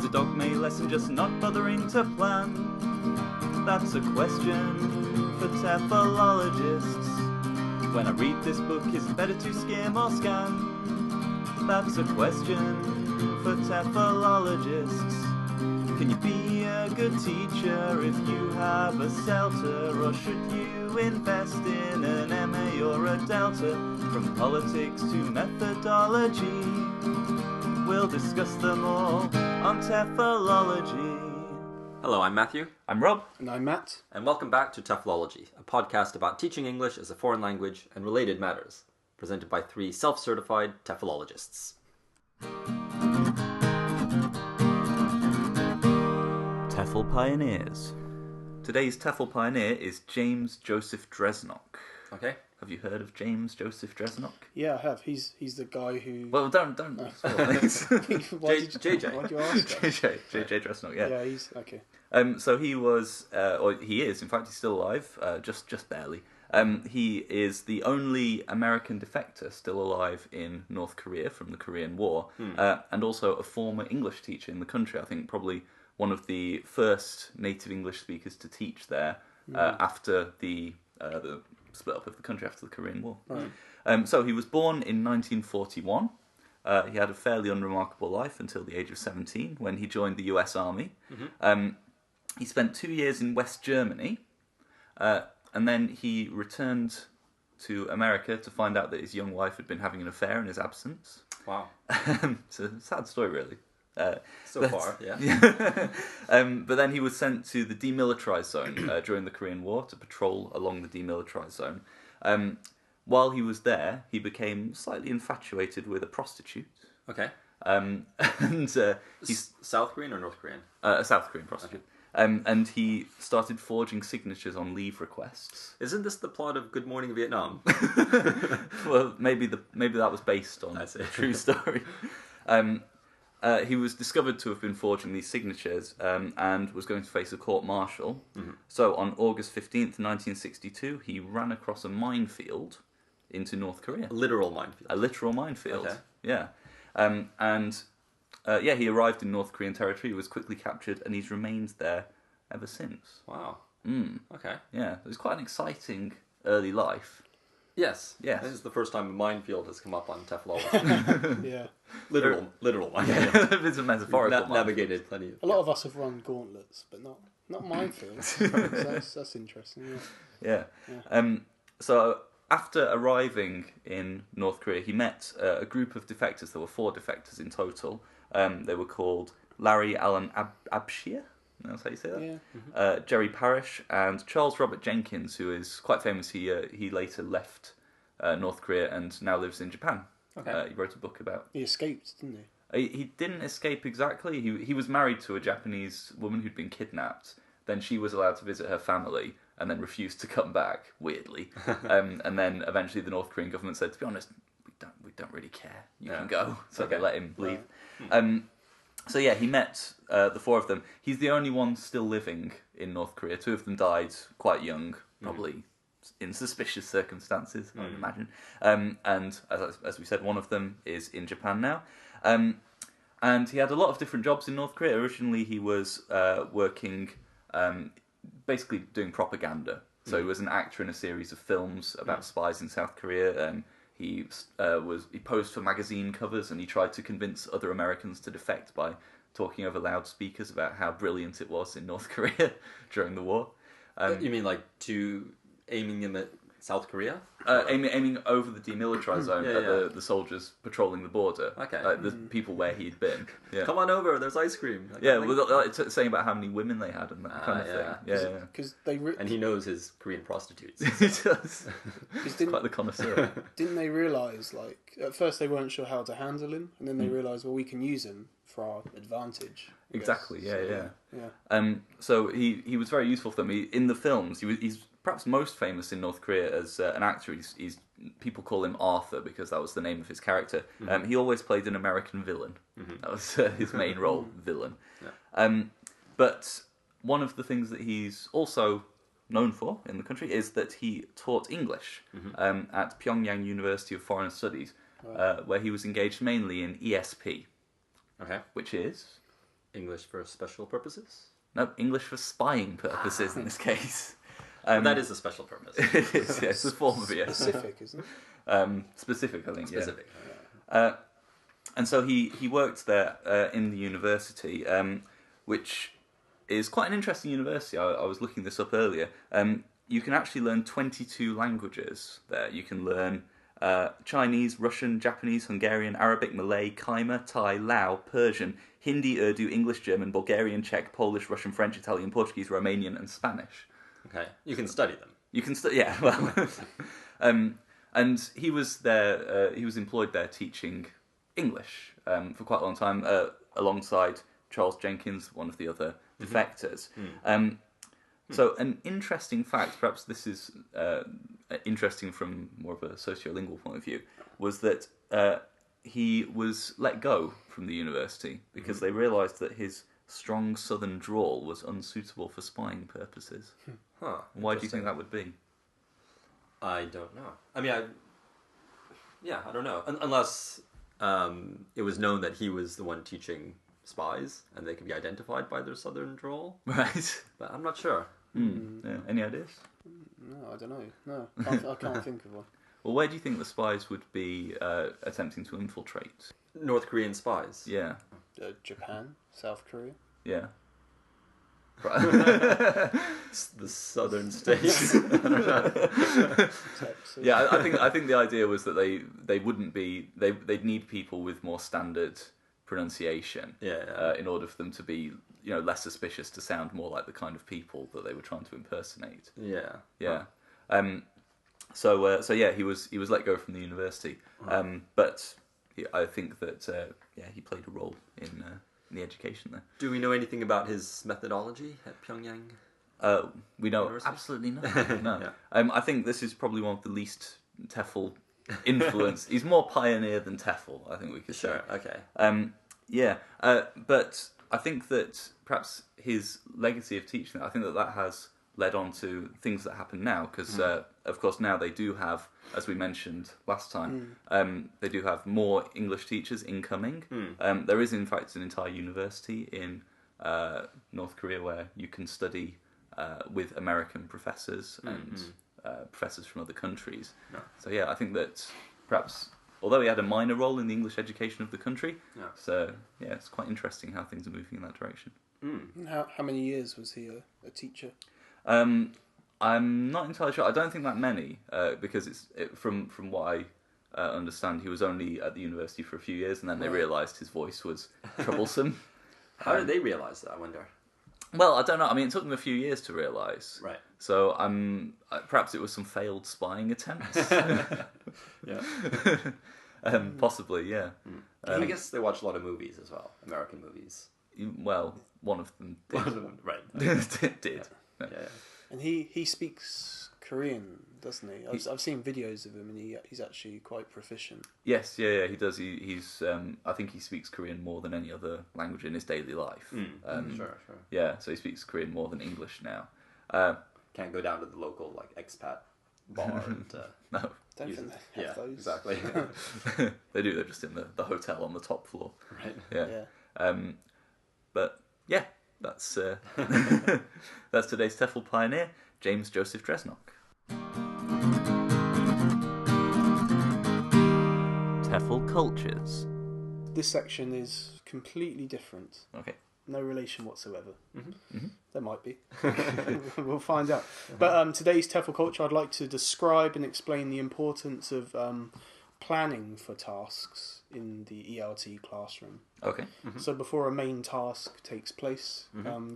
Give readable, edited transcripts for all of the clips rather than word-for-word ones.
a dogma lesson, just not bothering to plan? That's a question for TEFLologists. When I read this book, is it better to skim or scan? That's a question for TEFLologists. Can you be a good teacher if you have a CELTA? Or should you invest in an MA or a Delta? From politics to methodology, we'll discuss them all on TEFLology. Hello, I'm Matthew. I'm Rob. And I'm Matt. And welcome back to TEFLology, a podcast about teaching English as a foreign language and related matters, presented by three self-certified TEFLologists. TEFL Pioneers. Today's TEFL Pioneer is James Joseph Dresnok. Okay. Have you heard of James Joseph Dresnok? Yeah, I have. He's the guy who... Well, don't spoil things. JJ. Why'd you ask that? JJ Dresnok, yeah. Yeah, he's... Okay. So he was, or he is, in fact, he's still alive, just barely. He is the only American defector still alive in North Korea from the Korean War, and also a former English teacher in the country. I think probably one of the first native English speakers to teach there after the split up of the country after the Korean War. Right. So he was born in 1941. He had a fairly unremarkable life until the age of 17 when he joined the US Army. He spent 2 years in West Germany, and then he returned to America to find out that his young wife had been having an affair in his absence. Wow. It's a sad story, really. So far, yeah. But then he was sent to the demilitarized zone during the Korean War to patrol along the demilitarized zone. While he was there, he became slightly infatuated with a prostitute. Okay. He's South Korean or North Korean? a South Korean prostitute. Okay. And he started forging signatures on leave requests. Isn't this the plot of Good Morning Vietnam? Well, maybe that was based on a true story. He was discovered to have been forging these signatures and was going to face a court-martial. So on August 15th, 1962, he ran across a minefield into North Korea. A literal minefield. A literal minefield, Okay. yeah. He arrived in North Korean territory, was quickly captured, and he's remained there ever since. Wow. Okay. Yeah, it was quite an exciting early life. Yes. Yes. This is the first time a minefield has come up on TEFLology. Yeah. Literal minefield. Yeah, it's a metaphorical minefield. Navigated plenty of... A lot of us have run gauntlets, but not minefields. So that's interesting, Yeah. So after arriving in North Korea, he met a group of defectors. There were 4 defectors in total. They were called Larry Allen Abshire. That's how you say that? Yeah. Jerry Parrish and Charles Robert Jenkins, who is quite famous. He later left North Korea and now lives in Japan. Okay. He wrote a book about... He escaped, didn't he? He didn't escape exactly. He was married to a Japanese woman who'd been kidnapped. Then she was allowed to visit her family and then refused to come back, weirdly. And then eventually the North Korean government said, to be honest, we don't really care. You can go. So they let him leave. Right. So yeah, he met the 4 of them. He's the only one still living in North Korea. 2 of them died quite young, probably in suspicious circumstances, I would imagine. And as we said, one of them is in Japan now. And he had a lot of different jobs in North Korea. Originally, he was working, basically doing propaganda. So he was an actor in a series of films about spies in South Korea. He posed for magazine covers, and he tried to convince other Americans to defect by talking over loudspeakers about how brilliant it was in North Korea during the war. You mean like aiming them at South Korea? Aiming over the demilitarized zone at the soldiers patrolling the border. Okay. The people where he'd been. Yeah. Come on over, there's ice cream. Saying about how many women they had and that kind of thing. Yeah. Because and he knows his Korean prostitutes. He does. He's quite the connoisseur. Didn't they realise, like, at first they weren't sure how to handle him, and then they realised, well, we can use him for our advantage. Exactly, yeah. Yeah. So he was very useful for them. In the films, he's perhaps most famous in North Korea as an actor. He's people call him Arthur because that was the name of his character. He always played an American villain. That was his main role, villain. Yeah. But one of the things that he's also known for in the country is that he taught English at Pyongyang University of Foreign Studies, where he was engaged mainly in ESP, which is English for special purposes? No, English for spying purposes in this case. Well, that is a special purpose. It is, yeah, it's a form of it. Specific, isn't it? Specific, I think. Specific. Yeah. And so he worked there in the university, which is quite an interesting university. I was looking this up earlier. You can actually learn 22 languages there. You can learn Chinese, Russian, Japanese, Hungarian, Arabic, Malay, Khmer, Thai, Lao, Persian, Hindi, Urdu, English, German, Bulgarian, Czech, Polish, Russian, French, Italian, Portuguese, Romanian, and Spanish. Okay, you can study them. You can yeah, well... and he was there, he was employed there teaching English for quite a long time, alongside Charles Jenkins, one of the other defectors. So an interesting fact, perhaps this is interesting from more of a sociolingual point of view, was that he was let go from the university because they realised that his strong southern drawl was unsuitable for spying purposes. Huh. Why do you think that would be? I don't know. I mean, I don't know. Unless it was known that he was the one teaching spies and they could be identified by their southern drawl. Right. But I'm not sure. Yeah. Any ideas? No, I don't know. No, I can't think of one. Well, where do you think the spies would be attempting to infiltrate? North Korean spies. Yeah. Japan, South Korea. Yeah. The southern states. Texas. Yeah, I think the idea was that they wouldn't be they'd need people with more standard pronunciation in order for them to be less suspicious, to sound more like the kind of people that they were trying to impersonate. Yeah. So yeah, he was let go from the university, but I think that he played a role in the education there. Do we know anything about his methodology at Pyongyang? We know University? absolutely nothing. No. Yeah. I think this is probably one of the least TEFL influence. He's more pioneer than TEFL, I think we could say. Sure. Okay. But I think that perhaps his legacy of teaching, I think that has led on to things that happen now, because of course now they do have, as we mentioned last time, they do have more English teachers incoming. There is in fact an entire university in North Korea where you can study with American professors and professors from other countries. So yeah, I think that perhaps, although he had a minor role in the English education of the country, so yeah, it's quite interesting how things are moving in that direction. How many years was he a teacher? I'm not entirely sure. I don't think that many, because from what I understand, he was only at the university for a few years, and then they realised his voice was troublesome. How did they realise that, I wonder? Well, I don't know. I mean, it took them a few years to realise. Right. So perhaps it was some failed spying attempts. Yeah. Possibly, yeah. I guess they watch a lot of movies as well, American movies. Well, one of them did. One of them, right. did. Yeah. And he speaks Korean, doesn't he? I've seen videos of him, and he's actually quite proficient. Yes, yeah, he does. He's I think he speaks Korean more than any other language in his daily life. Sure. Yeah, so he speaks Korean more than English now. Can't go down to the local expat bar and No. Don't think they have those. Exactly. They do, they're just in the hotel on the top floor. Right. Yeah. But yeah, that's that's today's TEFL pioneer, James Joseph Dresnok. TEFL cultures. This section is completely different. Okay. No relation whatsoever. Mm-hmm. There might be. We'll find out. But today's TEFL culture, I'd like to describe and explain the importance of planning for tasks in the ELT classroom. Okay. So before a main task takes place,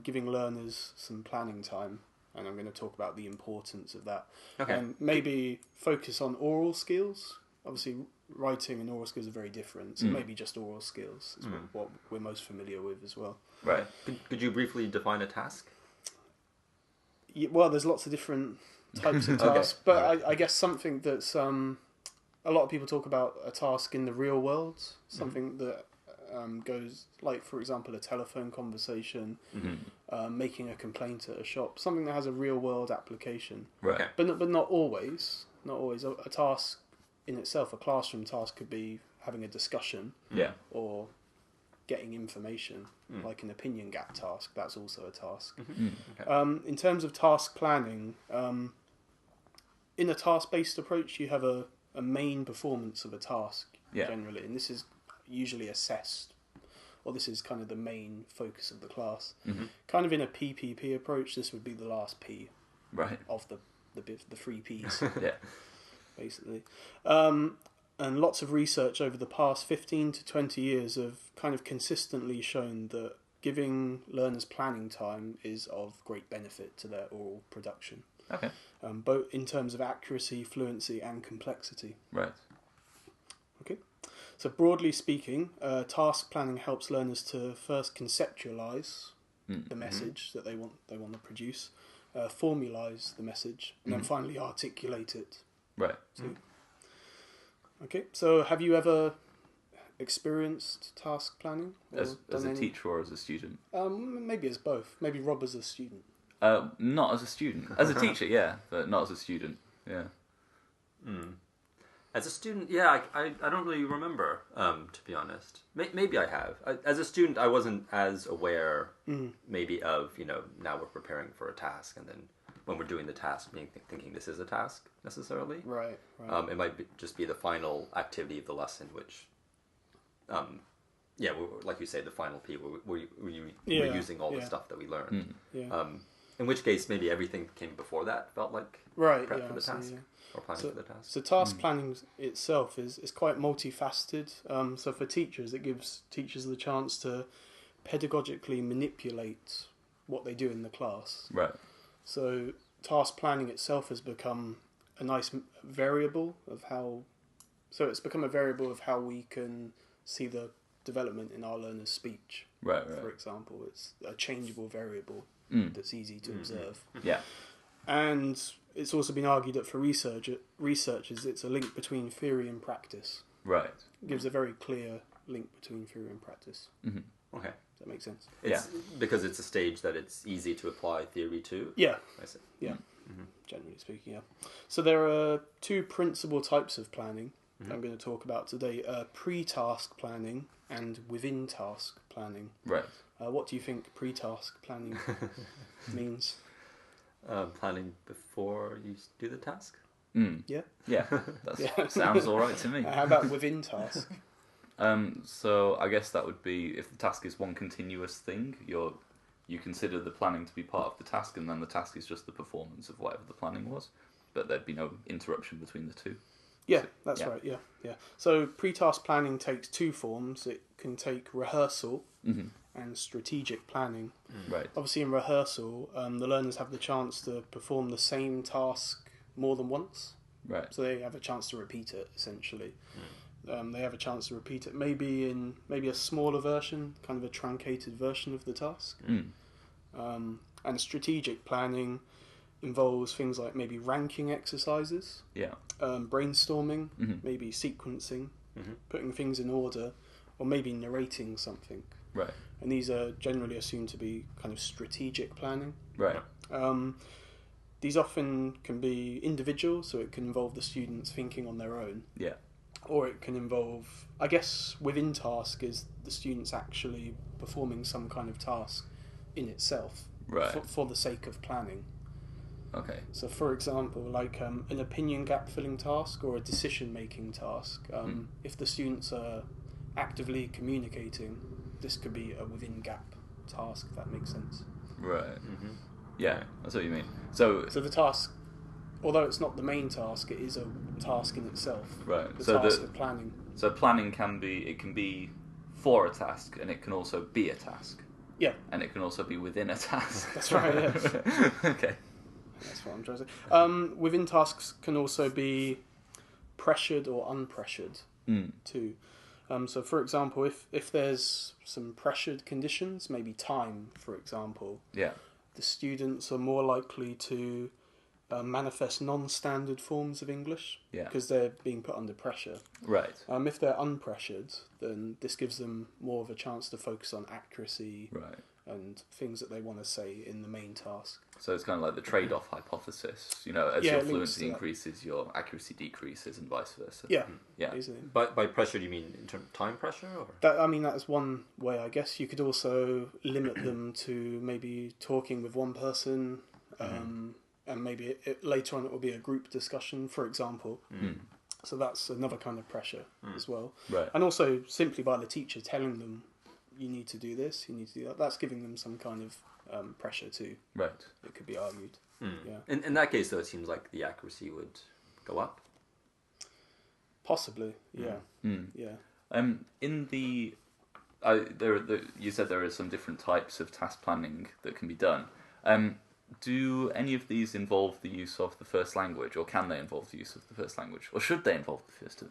giving learners some planning time, and I'm going to talk about the importance of that. Okay. And maybe focus on oral skills. Obviously, writing and oral skills are very different, so maybe just oral skills is what we're most familiar with as well. Right. Could you briefly define a task? Yeah, well, there's lots of different types of tasks, but I guess something that's a lot of people talk about a task in the real world, something that goes, like, for example, a telephone conversation, making a complaint at a shop, something that has a real world application. Right. Okay. But not always. Not always. A task in itself, a classroom task, could be having a discussion, Yeah. or getting information, like an opinion gap task. That's also a task. Okay. In terms of task planning, in a task-based approach, you have a main performance of a task generally, and this is usually assessed, or this is kind of the main focus of the class. Kind of in a PPP approach, this would be the last P of the 3 Ps, basically. And lots of research over the past 15 to 20 years have kind of consistently shown that giving learners planning time is of great benefit to their oral production. Okay. Both in terms of accuracy, fluency, and complexity. Right. Okay. So broadly speaking, task planning helps learners to first conceptualize the message that they want to produce, formalize the message, and then finally articulate it. Right. Okay. So have you ever experienced task planning? As a teacher or as a student? Maybe as both. Maybe Rob as a student. Not as a student. As a teacher, yeah, but not as a student. Yeah. As a student, I don't really remember, to be honest. Maybe I have. As a student, I wasn't as aware, maybe of, now we're preparing for a task, and then when we're doing the task, thinking this is a task, necessarily. Right. It might just be the final activity of the lesson, which, like you say, the final P, we're using all the stuff that we learned. In which case, maybe everything came before that felt like prep for the task. Or planning for the task. So task planning itself is quite multifaceted. So for teachers, it gives teachers the chance to pedagogically manipulate what they do in the class. Right. So task planning itself has become a nice variable of how... So it's become a variable of how we can see the development in our learners' speech. Right. For example, it's a changeable variable that's easy to observe. Yeah. And it's also been argued that for researchers, it's a link between theory and practice. Right. It gives a very clear link between theory and practice. Okay. Does that make sense? Because it's a stage that it's easy to apply theory to? Yeah. I see. Yeah. Generally speaking, yeah. So there are two principal types of planning I'm going to talk about today. Pre-task planning and within-task planning. Right. What do you think pre-task planning means? Planning before you do the task? Yeah? Yeah, that sounds alright to me. How about within task? So I guess that would be, if the task is one continuous thing, you consider the planning to be part of the task, and then the task is just the performance of whatever the planning was, but there'd be no interruption between the two. Yeah, that's right, yeah. So pre-task planning takes two forms. It can take rehearsal and strategic planning. Right. Obviously in rehearsal, the learners have the chance to perform the same task more than once. Right. So they have a chance to repeat it, essentially. They have a chance to repeat it maybe in a smaller version, kind of a truncated version of the task. And strategic planning involves things like maybe ranking exercises, brainstorming, maybe sequencing, putting things in order, or maybe narrating something. Right. And these are generally assumed to be kind of strategic planning. Right. These often can be individual, so it can involve the students thinking on their own. Yeah. Or it can involve, I guess, within task is the students actually performing some kind of task in itself. Right. For the sake of planning. Okay. So, for example, like an opinion gap filling task or a decision making task, if the students are actively communicating, this could be a within gap task, if that makes sense. Right. Yeah, that's what you mean. So the task, although it's not the main task, it is a task in itself. Right. The task of planning. So planning can be for a task, and it can also be a task. Yeah. And it can also be within a task. That's right, yeah. Okay. That's what I'm trying to say. Within tasks can also be pressured or unpressured too. So, for example, if there's some pressured conditions, maybe time, for example, the students are more likely to manifest non-standard forms of English because they're being put under pressure. Right. If they're unpressured, then this gives them more of a chance to focus on accuracy, right, and things that they want to say in the main task. So it's kind of like the trade-off hypothesis. You know, as Yeah, your it links fluency to that. increases, your accuracy decreases, and vice versa. Yeah, Yeah. basically. By pressure, do you mean in terms of time pressure? Or? That is one way, I guess. You could also limit them to maybe talking with one person, and maybe later on it will be a group discussion, for example. So that's another kind of pressure as well. Right. And also simply by the teacher telling them, you need to do this, you need to do that. That's giving them some kind of pressure too. Right. It could be argued. Yeah. In that case, though, it seems like the accuracy would go up. Possibly. Yeah. Yeah. In the, you said there are some different types of task planning that can be done. Do any of these involve the use of the first language, or can they involve the use of the first language, or should they involve the first?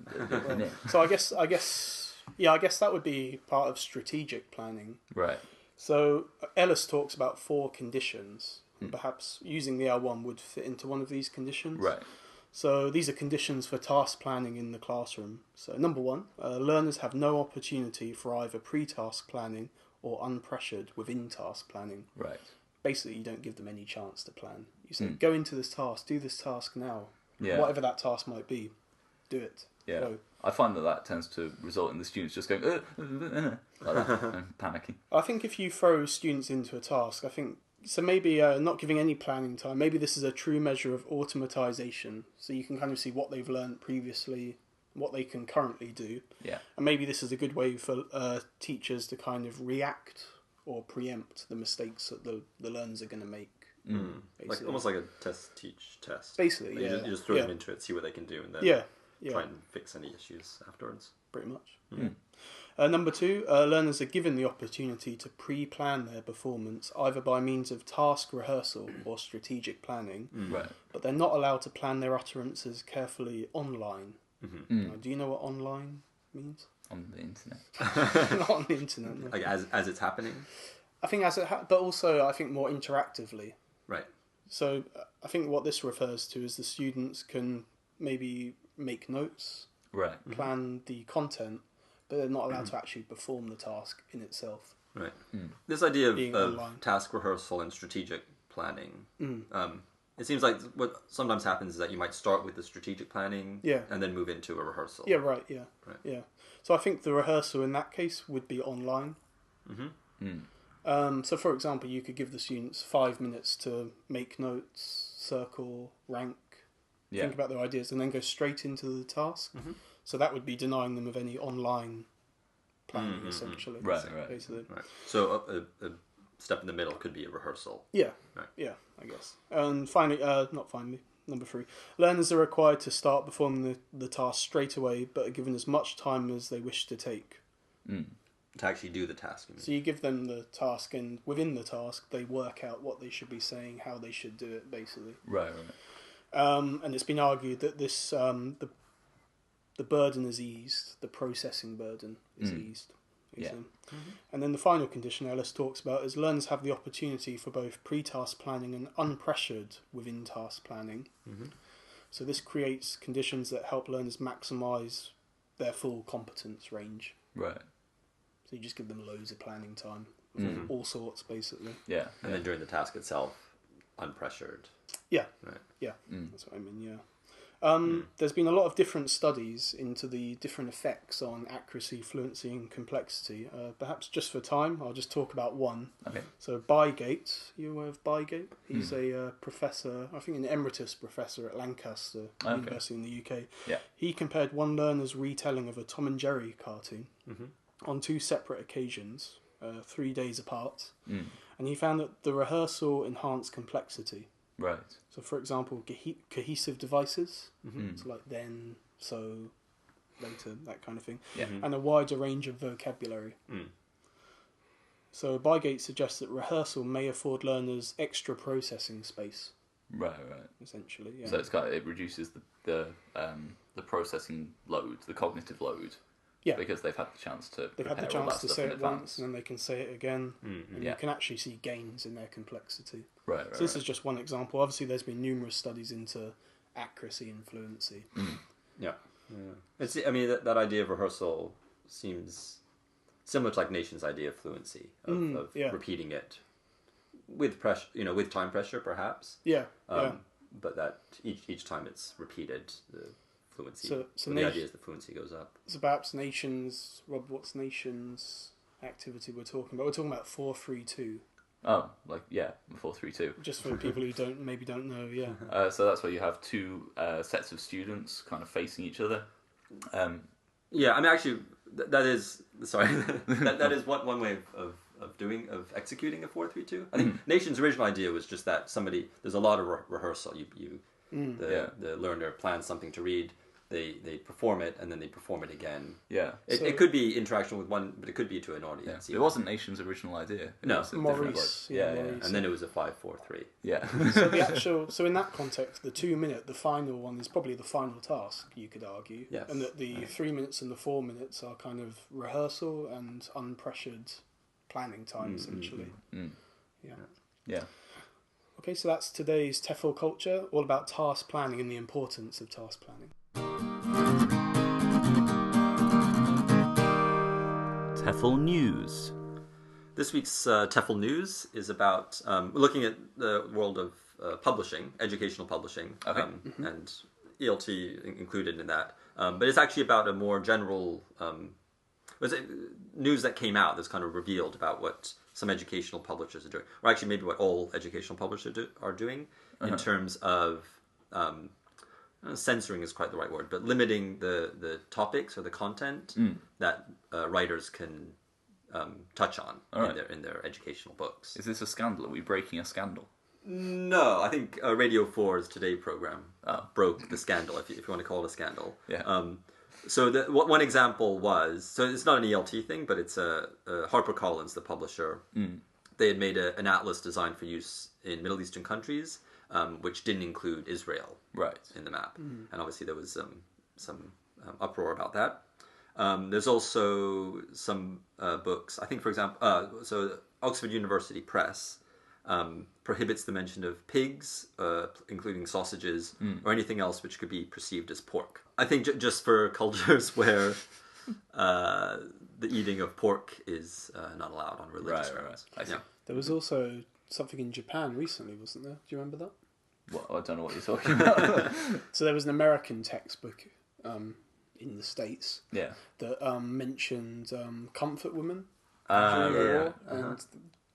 So I guess that would be part of strategic planning. Right. So Ellis talks about 4 conditions. And perhaps using the L1 would fit into one of these conditions. Right. So these are conditions for task planning in the classroom. So number 1, learners have no opportunity for either pre-task planning or unpressured within task planning. Right. Basically, you don't give them any chance to plan. You say, go into this task, do this task now. Yeah. Whatever that task might be, do it. Yeah. Go. I find that tends to result in the students just going like that, and panicking. I think if you throw students into a task, so maybe not giving any planning time, maybe this is a true measure of automatization. So you can kind of see what they've learned previously, what they can currently do. Yeah. And maybe this is a good way for teachers to kind of react or preempt the mistakes that the learners are going to make. Like almost like a test-teach test. Basically, Like yeah. You just throw them into it, see what they can do, and then try and fix any issues afterwards. Pretty much. Number 2, learners are given the opportunity to pre-plan their performance either by means of task rehearsal or strategic planning, Right. but they're not allowed to plan their utterances carefully online. Now, do you know what online means? On the internet. Not on the internet. No. Like as it's happening. I think but also I think more interactively. Right. So I think what this refers to is the students can maybe make notes, Right. plan the content, but they're not allowed to actually perform the task in itself. Right. This idea Being of online. task rehearsal and strategic planning. It seems like what sometimes happens is that you might start with the strategic planning, and then move into a rehearsal. Yeah, right. Yeah, yeah. So I think the rehearsal in that case would be online. So, for example, you could give the students 5 minutes to make notes, circle, rank, think about their ideas, and then go straight into the task. So that would be denying them of any online planning, essentially. Right. Basically. Right. So a step in the middle could be a rehearsal. Yeah. Right. Yeah, I guess. And finally, number 3. Learners are required to start performing the task straight away, but are given as much time as they wish to take. To actually do the task. So you give them the task, and within the task, they work out what they should be saying, how they should do it, basically. Right. And it's been argued that this the burden is eased, the processing burden is eased. Yeah. And then the final condition Ellis talks about is learners have the opportunity for both pre-task planning and unpressured within task planning. So this creates conditions that help learners maximise their full competence range. Right. So you just give them loads of planning time, all sorts, basically. Yeah. And then during the task itself, unpressured. Yeah. Right. Yeah. That's what I mean. Yeah. There's been a lot of different studies into the different effects on accuracy, fluency, and complexity. Perhaps just for time, I'll just talk about one. Okay. So Bygate, you aware of Bygate? He's a professor, I think an emeritus professor at Lancaster University in the UK. Yeah. He compared one learner's retelling of a Tom and Jerry cartoon on 2 separate occasions, 3 days apart, and he found that the rehearsal enhanced complexity. Right. So, for example, cohesive devices, so like then, so, later, that kind of thing, and a wider range of vocabulary. So, Bygate suggests that rehearsal may afford learners extra processing space. Right. Essentially, yeah. So it reduces the processing load, the cognitive load. Yeah. Because they've had the chance to They've had the prepare all chance that to stuff say in it advance. once, and then they can say it again, and you can actually see gains in their complexity. Right. So this is just one example. Obviously, there's been numerous studies into accuracy and fluency. Yeah. It's, I mean, that idea of rehearsal seems similar to like Nation's idea of fluency, of repeating it with pressure, with time pressure perhaps. Yeah. But that each time it's repeated, the fluency. So the idea is the fluency goes up. So perhaps Nation's, Rob, what's Nation's activity we're talking about? We're talking about 4-3-2. Oh, 4-3-2. Just for people who don't know, yeah. So that's where you have two sets of students kind of facing each other. Yeah, I mean, actually, that is that is one way of executing a 4-3-2. I think Nation's original idea was just that there's a lot of rehearsal. The learner plans something to read. They perform it, and then they perform it again. Yeah. It could be interaction with one, but it could be to an audience. Yeah. It wasn't Nation's original idea. No. Maurice. Maurice. And then it was a 5-4-3. Yeah. So in that context, the 2-minute, the final one is probably the final task, you could argue. Yes. And that the 3 minutes and the 4 minutes are kind of rehearsal and unpressured planning time, essentially. Yeah. Okay, so that's today's TEFL culture, all about task planning and the importance of task planning. TEFL News. This week's TEFL News is about looking at the world of publishing, educational publishing, and ELT included in that. But it's actually about a more general news that came out that's kind of revealed about what some educational publishers are doing, or actually maybe what all educational publishers are doing in terms of censoring is quite the right word, but limiting the topics or the content that writers can touch on in their educational books. Is this a scandal? Are we breaking a scandal? No, I think Radio 4's Today program broke the scandal, if you want to call it a scandal. Yeah. So one example was, so it's not an ELT thing, but it's HarperCollins, the publisher. They had made an atlas designed for use in Middle Eastern countries, which didn't include Israel in the map. And obviously there was some uproar about that. There's also some books, I think, for example, so Oxford University Press prohibits the mention of pigs, including sausages, or anything else which could be perceived as pork. I think just for cultures where the eating of pork is not allowed on religious grounds. I see. There was also something in Japan recently, wasn't there? Do you remember that? Well, I don't know what you're talking about. So there was an American textbook in the States that mentioned comfort women during the war, and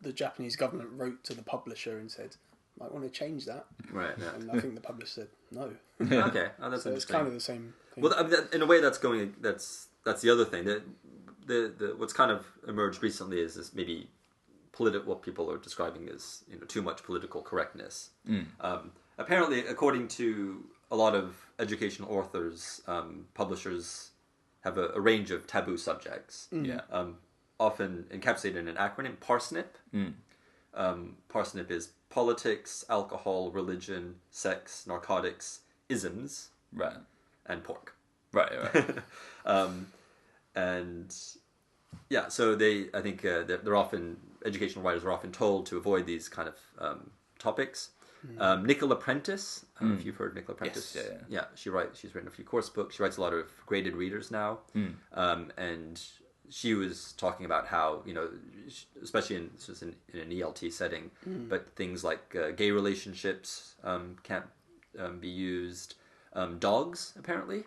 the Japanese government wrote to the publisher and said, might want to change that. Right, yeah. And I think the publisher said, no. Okay, that's so it's kind of the same thing. Well, I mean, in a way that's the other thing. The what's kind of emerged recently is this maybe what people are describing as too much political correctness. Apparently, according to a lot of educational authors, publishers have a range of taboo subjects. Often encapsulated in an acronym, PARSNIP. PARSNIP is politics, alcohol, religion, sex, narcotics, isms, and pork. Right. And yeah, so I think they're often, educational writers are often told to avoid these kind of topics. Nicola Prentice, I don't know if you've heard Nicola Prentice. Yes, yeah. She's written a few course books. She writes a lot of graded readers now. And she was talking about how, especially in an ELT setting, but things like gay relationships can't be used. Dogs, apparently,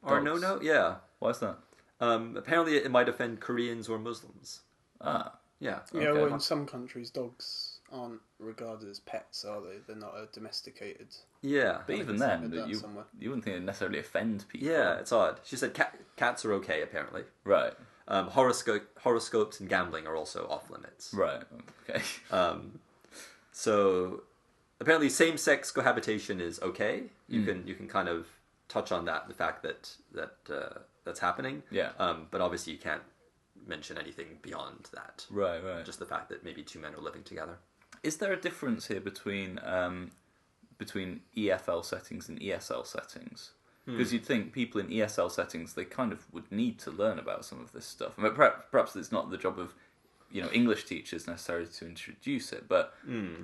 are no-no. Yeah. Why is that? Apparently it might offend Koreans or Muslims. Ah. Yeah. Yeah, well, in some countries, dogs aren't regarded as pets, are they? They're not a domesticated... Yeah. But even then, you wouldn't think it'd necessarily offend people. Yeah, it's odd. She said cats are okay, apparently. Right. Horoscopes and gambling are also off limits. Right. Okay. So apparently same-sex cohabitation is okay. You can kind of touch on that, the fact that that's happening. Yeah. But obviously you can't mention anything beyond that. Right. Just the fact that maybe two men are living together. Is there a difference here between EFL settings and ESL settings? Because you'd think people in ESL settings, they kind of would need to learn about some of this stuff. I mean, perhaps it's not the job of English teachers necessarily to introduce it, but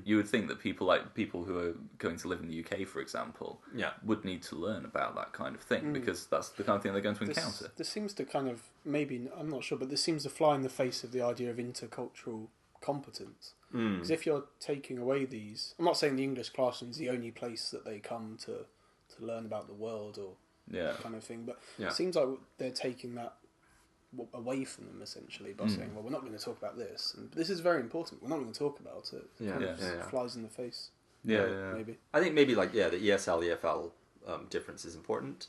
you would think that people who are going to live in the UK, for example, would need to learn about that kind of thing because that's the kind of thing they're going to encounter. This seems to kind of, maybe, I'm not sure, but this seems to fly in the face of the idea of intercultural competence. Because if you're taking away these, I'm not saying the English classroom is the only place that they come to learn about the world or that kind of thing, but it seems like they're taking that away from them essentially by saying, well, we're not going to talk about this, and this is very important, we're not going to talk about it. It flies in the face. Maybe I think maybe like the ESL EFL difference is important.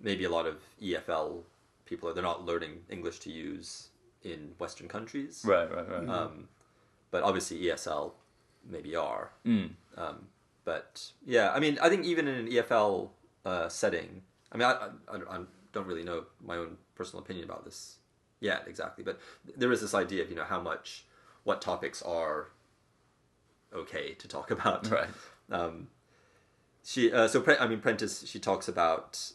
Maybe a lot of EFL people they're not learning English to use in Western countries, right. But obviously ESL maybe are. But I mean, I think even in an EFL setting, I mean, I don't really know my own personal opinion about this yet exactly, but there is this idea of what topics are okay to talk about. Right. Prentice, she talks about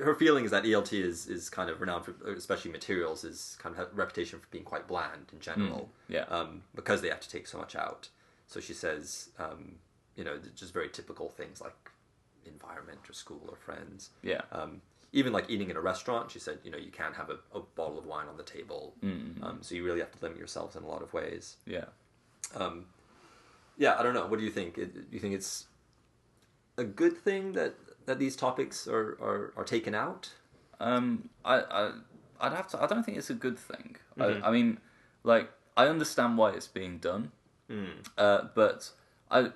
her feeling is that ELT is kind of renowned for, especially materials, is kind of have a reputation for being quite bland in general. Because they have to take so much out. So she says, just very typical things like environment or school or friends. Even like eating in a restaurant, she said, you can't have a bottle of wine on the table. So you really have to limit yourselves in a lot of ways. I don't know. What do you think? Do you think it's a good thing that these topics are taken out? I don't think it's a good thing. I mean, like, I understand why it's being done, but I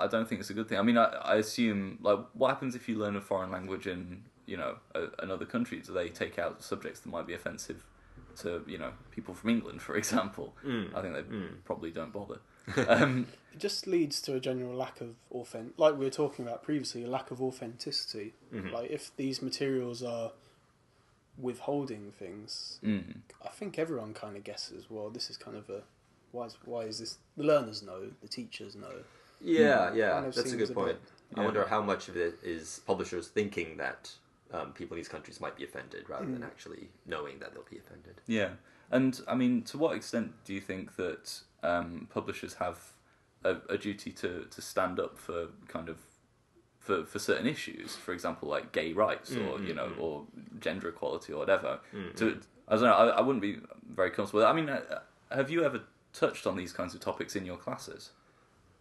don't think it's a good thing. I mean, I assume, like, what happens if you learn a foreign language in another country? Do they take out subjects that might be offensive to people from England, for example? I think they probably don't bother. It just leads to a general lack of like we were talking about previously, a lack of authenticity. Like, if these materials are withholding things, I think everyone kind of guesses, well, this is kind of a why is this? The learners know, the teachers know. That's a good point. I wonder how much of it is publishers thinking that people in these countries might be offended rather than actually knowing that they'll be offended. And I mean, to what extent do you think that publishers have a duty to stand up for kind of for certain issues, for example, like gay rights or or gender equality or whatever? I don't know. I wouldn't be very comfortable with that. I mean, have you ever touched on these kinds of topics in your classes?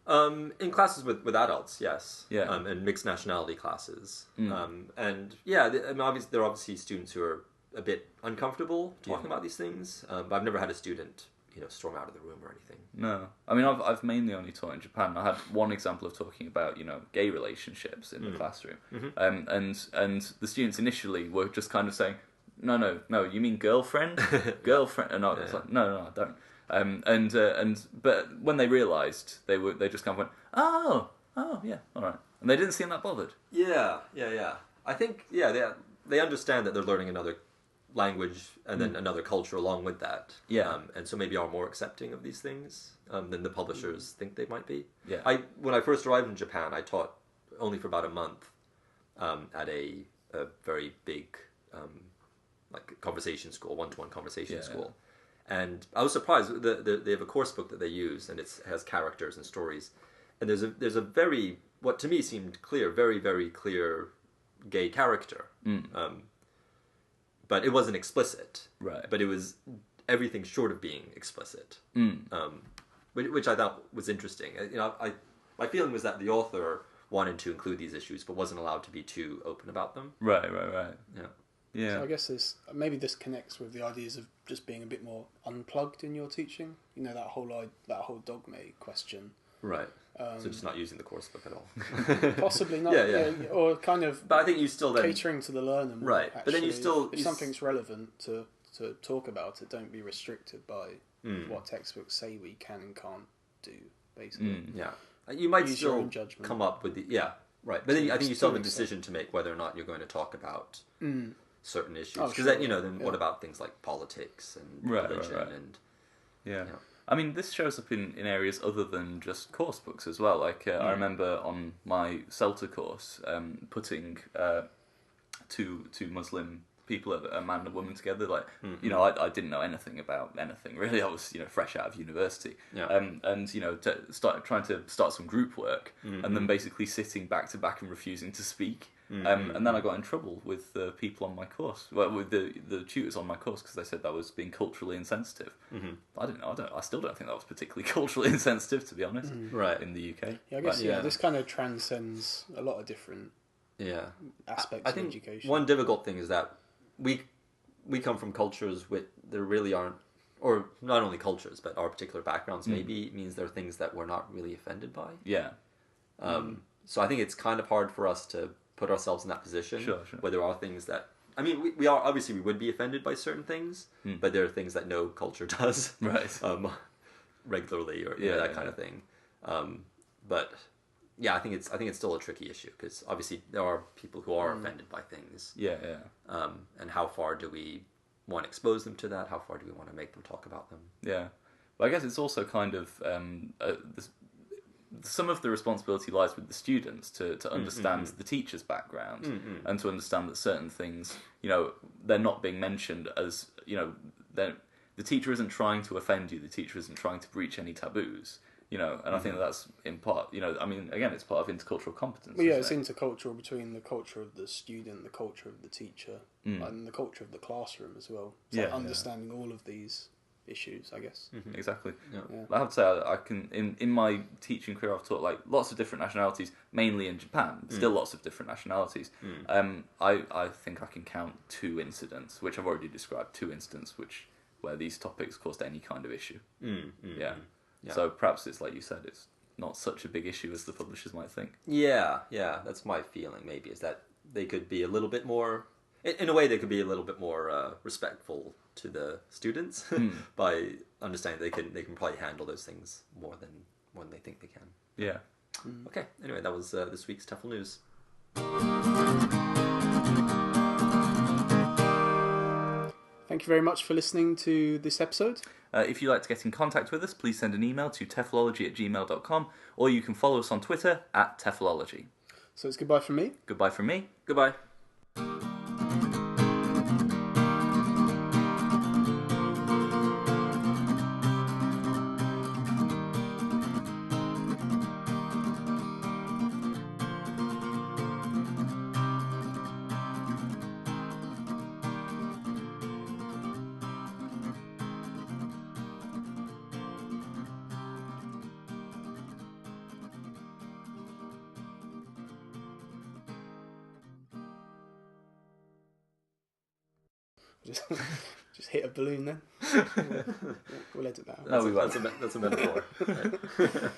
In classes with adults, yes. And mixed nationality classes. Obviously, there are obviously students who are a bit uncomfortable talking about these things. But I've never had a student, storm out of the room or anything. No, I mean, I've mainly only taught in Japan. I had one example of talking about gay relationships in the classroom, and the students initially were just kind of saying, no, you mean girlfriend, and I was like, no, I don't. But when they realised, they just kind of went, oh yeah, all right, and they didn't seem that bothered. Yeah. I think they understand that they're learning another language and then another culture along with that. And so maybe are more accepting of these things than the publishers think they might be. When I first arrived in Japan, I taught only for about a month at a very big like conversation school, one-to-one conversation school. And I was surprised. They have a course book that they use, and it has characters and stories. And there's a very, what to me seemed clear, very, very clear gay character. But it wasn't explicit. Right. But it was everything short of being explicit. Which I thought was interesting. My feeling was that the author wanted to include these issues, but wasn't allowed to be too open about them. Right. Yeah. So I guess maybe this connects with the ideas of just being a bit more unplugged in your teaching. That whole dogma question. Right. So just not using the course book at all. Possibly not. Or kind of. But I think you still then catering to the learner more, right. Actually. But then you still if something's relevant to talk about it, don't be restricted by what textbooks say we can and can't do. Basically. You might use still your own judgment. come up with right. But then I think you still have a decision to make whether or not you're going to talk about certain issues. Because then what about things like politics and religion and I mean, this shows up in areas other than just course books as well. Like, I remember on my CELTA course, putting two Muslim people, a man and a woman together. Like, Mm-hmm. I didn't know anything about anything really. I was, fresh out of university. Yeah. And trying to start some group work, Mm-hmm. and then basically sitting back to back and refusing to speak. Mm-hmm. And then I got in trouble with the people on my course, well, with the tutors on my course, because they said that was being culturally insensitive. Mm-hmm. I don't know. I still don't think that was particularly culturally insensitive, to be honest. Right. In the UK. Yeah, I guess But, yeah. this kind of transcends a lot of different Yeah. aspects I of think education. one difficult thing is that we come from cultures with there really aren't, or not only cultures, but our particular backgrounds maybe means there are things that we're not really offended by. Yeah. So I think it's kind of hard for us to put ourselves in that position. Sure. Where there are things that, I mean, we are obviously we would be offended by certain things, but there are things that no culture does Right. regularly or that kind of thing. But yeah, I think it's still a tricky issue because obviously there are people who are offended by things. Yeah. And how far do we want to expose them to that? How far do we want to make them talk about them? Yeah. But I guess it's also kind of some of the responsibility lies with the students to understand the teacher's background and to understand that certain things, they're not being mentioned as, the teacher isn't trying to offend you, the teacher isn't trying to breach any taboos, and I think that's in part, again, it's part of intercultural competence. Well, yeah, isn't it's intercultural between the culture of the student, the culture of the teacher, and the culture of the classroom as well. It's like understanding all of these issues, I guess. Exactly. Yeah. I have to say, I can in my teaching career, I've taught like lots of different nationalities, mainly in Japan. Still lots of different nationalities. I think I can count 2 incidents, which I've already described. 2 incidents where these topics caused any kind of issue. Yeah. So perhaps it's like you said, it's not such a big issue as the publishers might think. Yeah, that's my feeling. Maybe is that they could be a little bit more. In a way, they could be a little bit more respectful to the students by understanding they can probably handle those things more than they think they can. Yeah. Okay. Anyway, that was this week's TEFL news. Thank you very much for listening to this episode. If you'd like to get in contact with us, please send an email to teflology@gmail.com, or you can follow us on Twitter @teflology. So it's goodbye from me. Goodbye from me. Goodbye. Just hit a balloon then. We'll edit that out. No, we won't. That's a metaphor. Right.